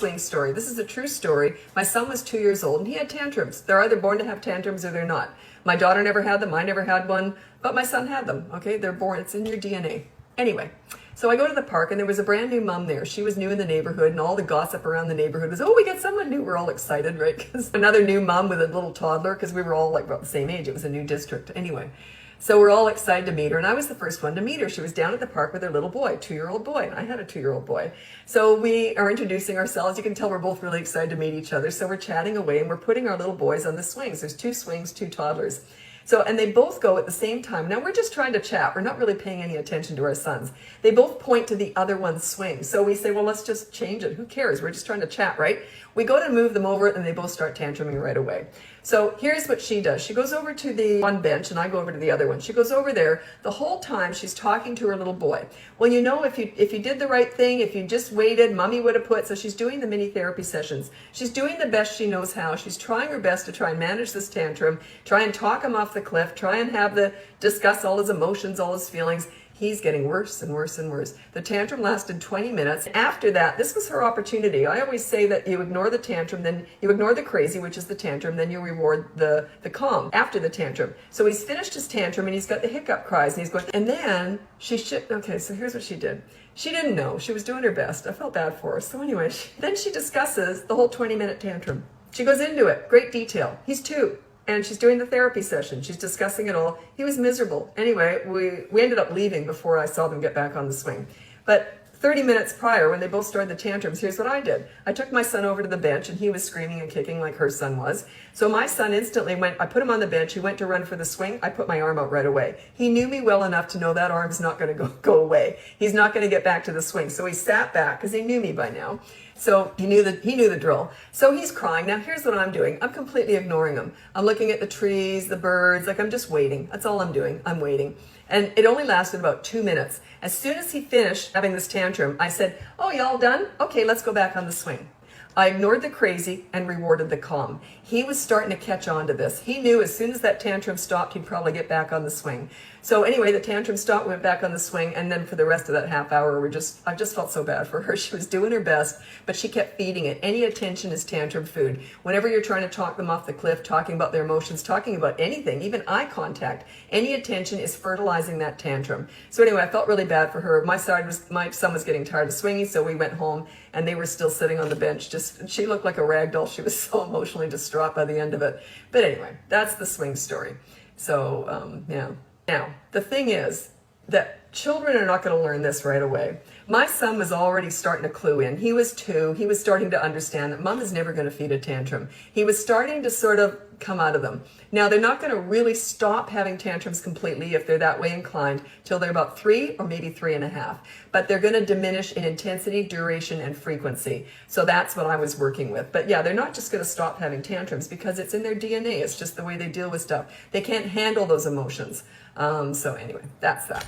swing story. This is a true story. My son was 2 years old and he had tantrums. They're either born to have tantrums or they're not. My daughter never had them. I never had one, but my son had them. Okay, they're born. It's in your DNA. Anyway, so I go to the park and there was a brand new mom there. She was new in the neighborhood and all the gossip around the neighborhood was, oh, we got someone new. We're all excited, right? Because another new mom with a little toddler, because we were all like about the same age. It was a new district. Anyway, so we're all excited to meet her. And I was the first one to meet her. She was down at the park with her little boy, 2-year-old boy. And I had a 2-year-old boy. So we are introducing ourselves. You can tell we're both really excited to meet each other. So we're chatting away and we're putting our little boys on the swings. There's 2 swings, 2 toddlers. So, and they both go at the same time. Now we're just trying to chat. We're not really paying any attention to our sons. They both point to the other one's swing. So we say, well, let's just change it. Who cares? We're just trying to chat, right? We go to move them over and they both start tantruming right away. So here's what she does. She goes over to the one bench and I go over to the other one. She goes over there. The whole time she's talking to her little boy. Well, you know, if you did the right thing, if you just waited, mommy would have put, so she's doing the mini therapy sessions. She's doing the best she knows how. She's trying her best to try and manage this tantrum, try and talk him off the cliff, try and discuss all his emotions, all his feelings. He's getting worse and worse and worse. The tantrum lasted 20 minutes. After that, this was her opportunity. I always say that you ignore the tantrum, then you ignore the crazy, which is the tantrum, then you reward the calm after the tantrum. So he's finished his tantrum and he's got the hiccup cries and he's going, and then okay, so here's what she did. She didn't know. She was doing her best. I felt bad for her. So anyway, then she discusses the whole 20-minute tantrum. She goes into it, great detail. He's 2. And she's doing the therapy session. She's discussing it all. He was miserable. Anyway, we ended up leaving before I saw them get back on the swing. But 30 minutes prior, when they both started the tantrums, here's what I did. I took my son over to the bench, and he was screaming and kicking like her son was. So my son instantly went, I put him on the bench. He went to run for the swing. I put my arm out right away. He knew me well enough to know that arm's not going to go away. He's not going to get back to the swing. So he sat back because he knew me by now. So he knew the drill. So he's crying. Now here's what I'm doing. I'm completely ignoring him. I'm looking at the trees, the birds, like I'm just waiting. That's all I'm doing. I'm waiting. And it only lasted about 2 minutes. As soon as he finished having this tantrum, I said, oh, y'all done? Okay, let's go back on the swing. I ignored the crazy and rewarded the calm. He was starting to catch on to this. He knew as soon as that tantrum stopped, he'd probably get back on the swing. So anyway, the tantrum stopped, went back on the swing, and then for the rest of that half hour, I just felt so bad for her. She was doing her best, but she kept feeding it. Any attention is tantrum food. Whenever you're trying to talk them off the cliff, talking about their emotions, talking about anything, even eye contact, any attention is fertilizing that tantrum. So anyway, I felt really bad for her. My son was getting tired of swinging, so we went home, and they were still sitting on the bench. She looked like a rag doll. She was so emotionally distraught by the end of it. But anyway, that's the swing story. So, yeah. Now, the thing is that children are not going to learn this right away. My son was already starting to clue in. He was 2. He was starting to understand that mom is never going to feed a tantrum. He was starting to sort of come out of them. Now, they're not going to really stop having tantrums completely if they're that way inclined till they're about 3 or maybe 3.5. But they're going to diminish in intensity, duration, and frequency. So that's what I was working with. But yeah, they're not just going to stop having tantrums because it's in their DNA. It's just the way they deal with stuff. They can't handle those emotions. So anyway, that's that.